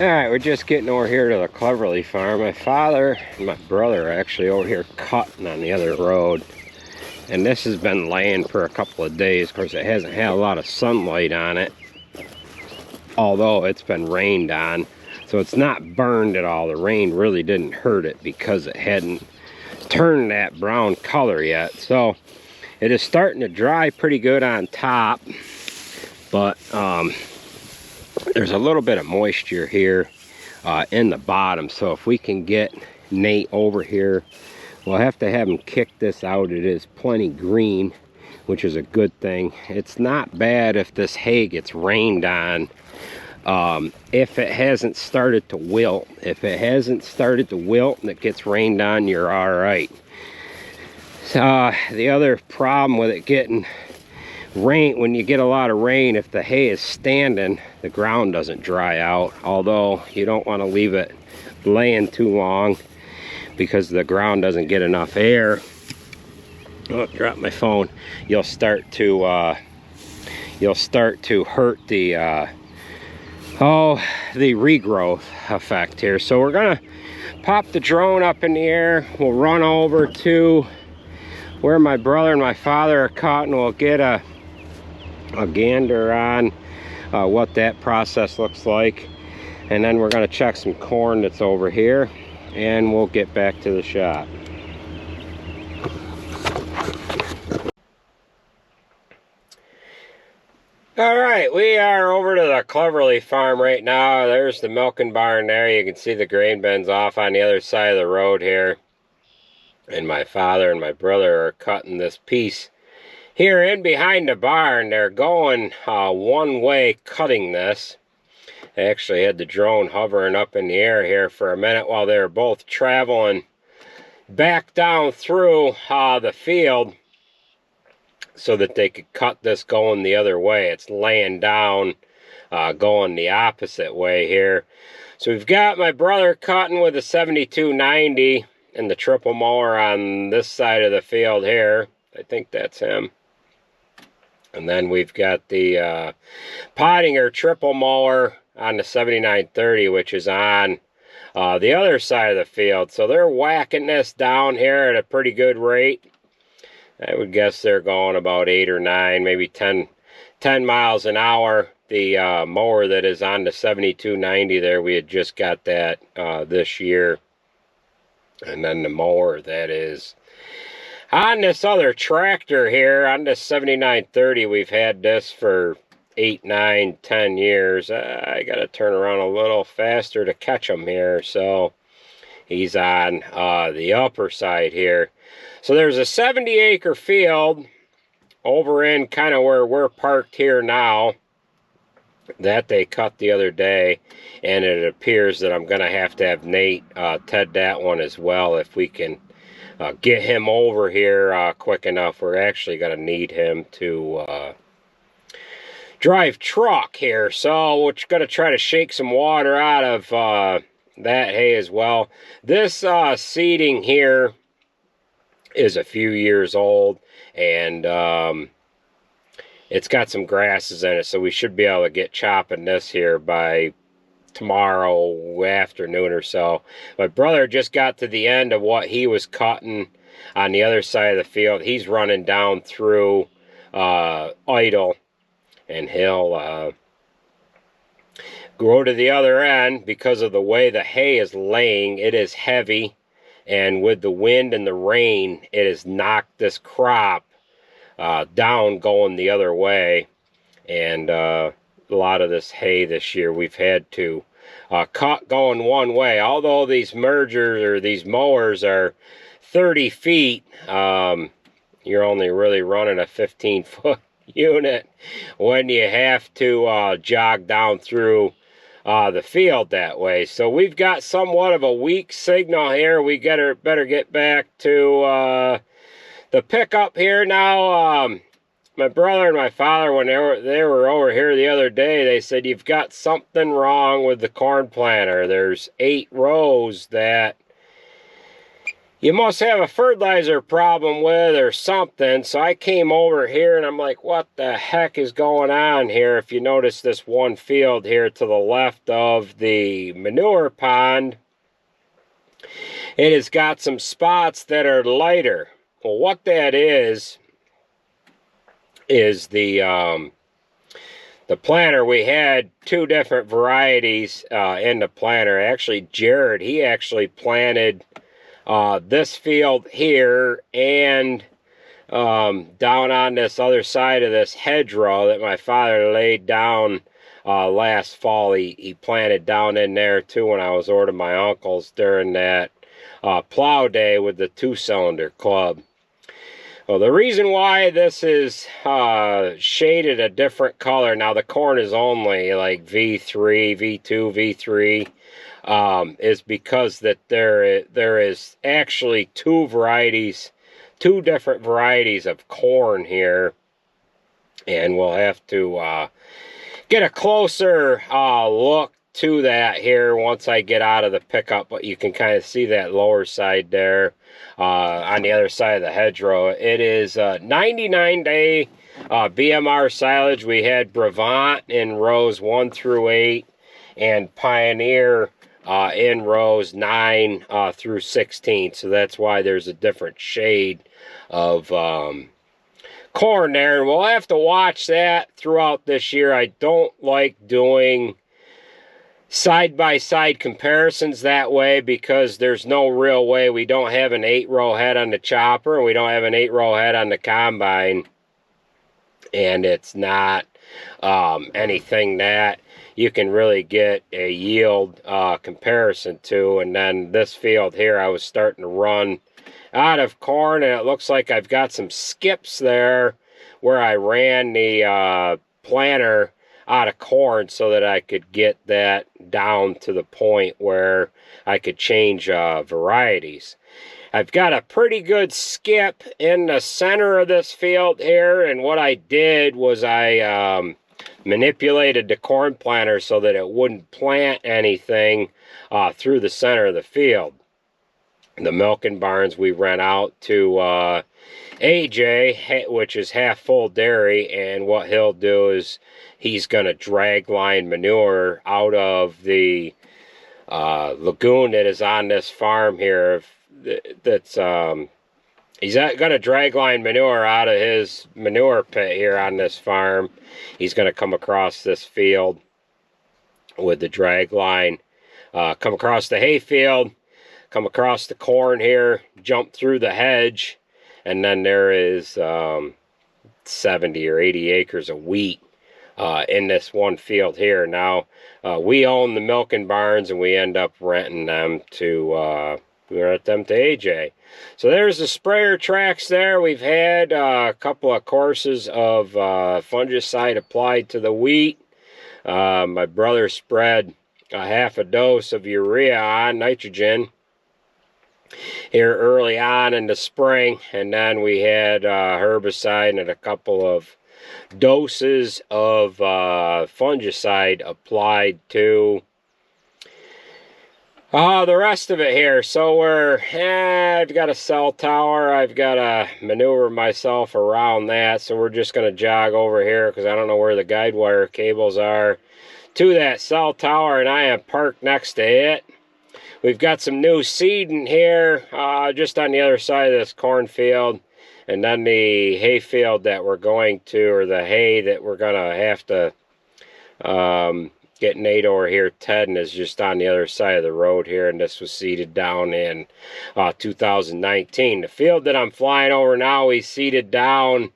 Alright, we're just getting over here to the Cleverly farm. My father and my brother are actually over here cutting on the other road. And this has been laying for a couple of days. Of course, it hasn't had a lot of sunlight on it, although it's been rained on. So it's not burned at all. The rain really didn't hurt it because it hadn't turned that brown color yet. So it is starting to dry pretty good on top, but there's a little bit of moisture here in the bottom. So if we can get Nate over here, we'll have to have him kick this out. It is plenty green, which is a good thing. It's not bad if this hay gets rained on. If it hasn't started to wilt. If it hasn't started to wilt and it gets rained on, you're all right. The other problem with it getting rain, when you get a lot of rain, if the hay is standing, the ground doesn't dry out. Although you don't want to leave it laying too long because the ground doesn't get enough air. Oh, dropped my phone. You'll start to hurt the regrowth effect here. So we're gonna pop the drone up in the air. We'll run over to where my brother and my father are cutting. We'll get a gander on what that process looks like, and then we're gonna check some corn that's over here, and we'll get back to the shop. All right, we are over to the Cleverly farm right now. There's the milking barn there. You can see the grain bins off on the other side of the road here. And my father and my brother are cutting this piece here in behind the barn. They're going one way cutting this. I actually had the drone hovering up in the air here for a minute while they were both traveling back down through the field, so that they could cut this going the other way. It's laying down, going the opposite way here. So we've got my brother cutting with a 7290 and the triple mower on this side of the field here. I think that's him. And then we've got the Pottinger triple mower on the 7930, which is on the other side of the field. So they're whacking this down here at a pretty good rate. I would guess they're going about 8 or 9, maybe 10 miles an hour. The mower that is on the 7290 there, we had just got that this year. And then the mower that is on this other tractor here, on this 7930, we've had this for 8, 9, 10 years. I got to turn around a little faster to catch him here. So he's on the upper side here. So there's a 70-acre field over in kind of where we're parked here now that they cut the other day, and it appears that I'm going to have Nate ted that one as well if we can get him over here quick enough. We're actually going to need him to drive truck here, so we're going to try to shake some water out of that hay as well. This seeding here is a few years old, and it's got some grasses in it, so we should be able to get chopping this here by tomorrow afternoon or so. My brother just got to the end of what he was cutting on the other side of the field. He's running down through idle, and he'll go to the other end. Because of the way the hay is laying, it is heavy. And with the wind and the rain, it has knocked this crop down going the other way. And a lot of this hay this year we've had to cut going one way. Although these mergers or these mowers are 30 feet, you're only really running a 15-foot unit when you have to jog down through the field that way. So we've got somewhat of a weak signal here. We better get back to the pickup here now. My brother and my father, when they were over here the other day, they said you've got something wrong with the corn planter. There's 8 rows that you must have a fertilizer problem with or something. So I came over here and I'm like, what the heck is going on here? If you notice this one field here to the left of the manure pond, it has got some spots that are lighter. Well, what that is the planter. We had two different varieties in the planter. Actually, Jared, he actually planted this field here and down on this other side of this hedgerow that my father laid down last fall. He planted down in there too when I was over to my uncle's during that plow day with the 2-cylinder club. Well, the reason why this is shaded a different color, now the corn is only like V3, V2, V3, is because that there is actually two different varieties of corn here, and we'll have to get a closer look to that here once I get out of the pickup. But you can kind of see that lower side there on the other side of the hedgerow. It is 99-day BMR silage. We had Brevant in rows 1 through 8 and Pioneer in rows 9 through 16. So that's why there's a different shade of corn there. And we'll have to watch that throughout this year. I don't like doing side-by-side comparisons that way because there's no real way. We don't have an 8-row head on the chopper, and we don't have an 8-row head on the combine, and it's not anything that you can really get a yield comparison to. And then this field here, I was starting to run out of corn, and it looks like I've got some skips there where I ran the planter out of corn so that I could get that down to the point where I could change varieties. I've got a pretty good skip in the center of this field here, and what I did was I manipulated the corn planter so that it wouldn't plant anything through the center of the field. The milking barns we rent out to AJ, which is half full dairy, and what he'll do is he's going to drag line manure out of the lagoon that is on this farm here. That's he's going to drag line manure out of his manure pit here on this farm. He's going to come across this field with the drag line, come across the hay field, come across the corn here, jump through the hedge, and then there is 70 or 80 acres of wheat in this one field here. Now, we own the milking barns, and we end up renting them to AJ. So there's the sprayer tracks there. We've had a couple of courses of fungicide applied to the wheat. My brother spread a half a dose of urea on nitrogen here early on in the spring, and then we had herbicide and a couple of doses of fungicide applied to the rest of it here. So I've got a cell tower. I've got to maneuver myself around that, so we're just going to jog over here because I don't know where the guide wire cables are to that cell tower, and I am parked next to it. We've got some new seed in here just on the other side of this cornfield, and then the hay field that we're going to, or the hay that we're going to have to get Nate over here, Ted, and is just on the other side of the road here, and this was seeded down in 2019. The field that I'm flying over now, we seeded down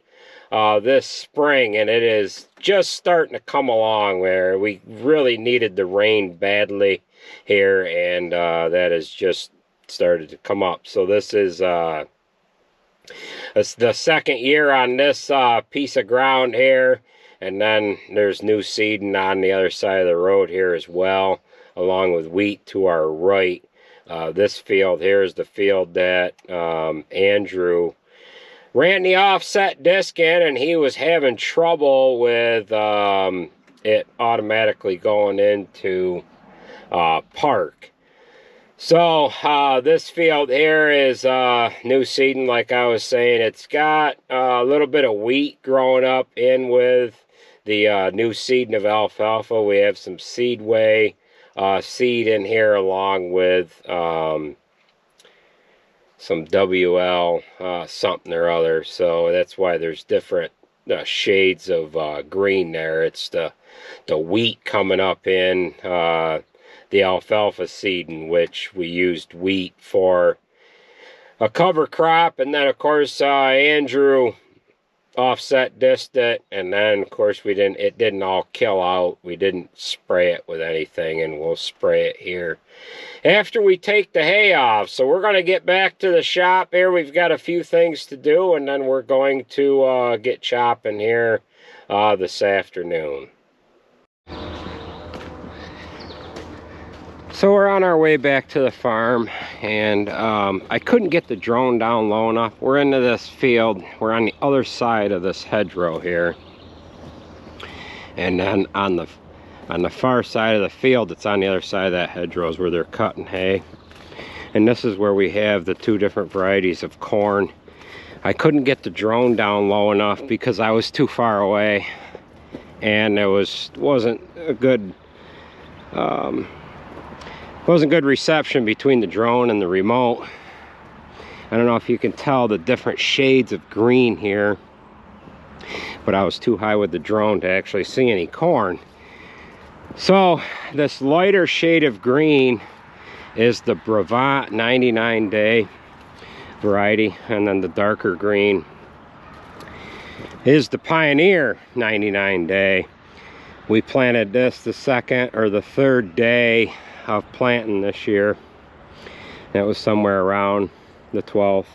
this spring, and it is just starting to come along where we really needed the rain badly here, and that has just started to come up. So this is the second year on this piece of ground here, and then there's new seeding on the other side of the road here as well, along with wheat to our right. This field here is the field that Andrew ran the offset disc in, and he was having trouble with it automatically going into park. So this field here is new seeding, like I was saying. It's got a little bit of wheat growing up in with the new seeding of alfalfa. We have some seedway seed in here along with some WL something or other. So that's why there's different shades of green there. It's the wheat coming up in the alfalfa seeding, which we used wheat for a cover crop, and then of course Andrew offset dissed it, and then of course it didn't all kill out. We didn't spray it with anything, and we'll spray it here after we take the hay off. So we're going to get back to the shop here. We've got a few things to do, and then we're going to get chopping here this afternoon. So we're on our way back to the farm, and I couldn't get the drone down low enough. We're into this field. We're on the other side of this hedgerow here, and then on the far side of the field, it's on the other side of that hedgerow is where they're cutting hay. And this is where we have the two different varieties of corn. I couldn't get the drone down low enough because I was too far away, and it wasn't good reception between the drone and the remote. I don't know if you can tell the different shades of green here, but I was too high with the drone to actually see any corn. So this lighter shade of green is the Brevant 99-day variety, and then the darker green is the Pioneer 99-day. We planted this the second or the third day of planting this year. That was somewhere around the 12th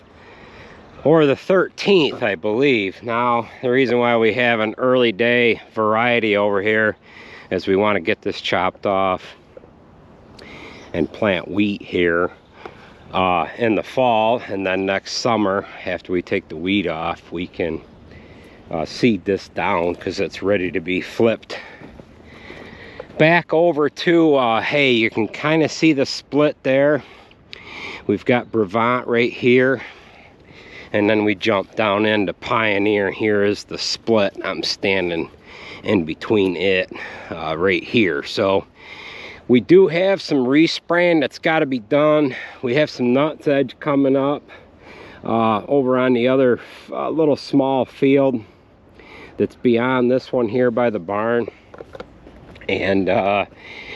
or the 13th, I believe. Now, the reason why we have an early day variety over here is we want to get this chopped off and plant wheat here in the fall, and then next summer, after we take the wheat off, we can seed this down because it's ready to be flipped back over to hay. You can kind of see the split there. We've got Brevant right here, and then we jump down into Pioneer. Here is the split. I'm standing in between it right here. So we do have some respraying that's got to be done. We have some nuts edge coming up over on the other little small field that's beyond this one here by the barn. And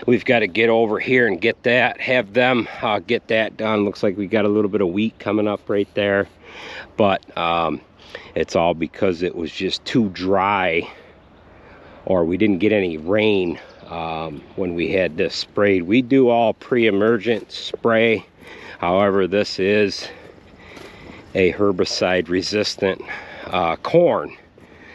we've got to get over here and get that, have them get that done. Looks like we got a little bit of wheat coming up right there, but it's all because it was just too dry, or we didn't get any rain when we had this sprayed. We do all pre-emergent spray. However, this is a herbicide resistant corn,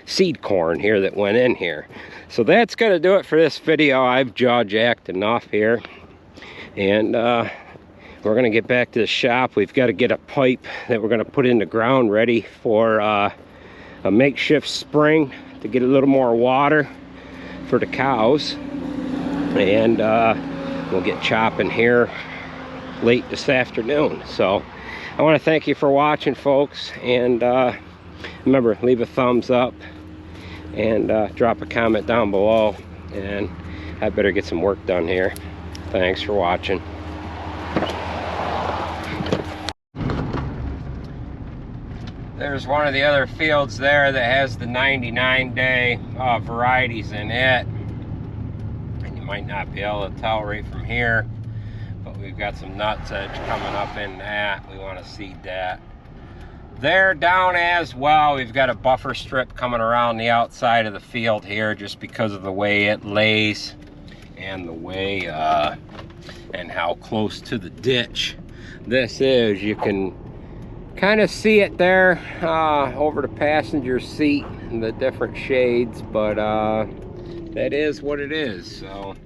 seed corn here that went in here. So that's going to do it for this video. I've jaw-jacked enough here, and we're going to get back to the shop. We've got to get a pipe that we're going to put in the ground ready for a makeshift spring to get a little more water for the cows, and we'll get chopping here late this afternoon. So I want to thank you for watching, folks, and remember, leave a thumbs up and drop a comment down below, and I better get some work done here. Thanks for watching. There's one of the other fields there that has the 99-day varieties in it, and you might not be able to tell right from here, but we've got some nuts edge coming up in that. We want to seed that there down as well. We've got a buffer strip coming around the outside of the field here just because of the way it lays and the way and how close to the ditch this is. You can kind of see it there over the passenger seat, the different shades, but that is what it is. So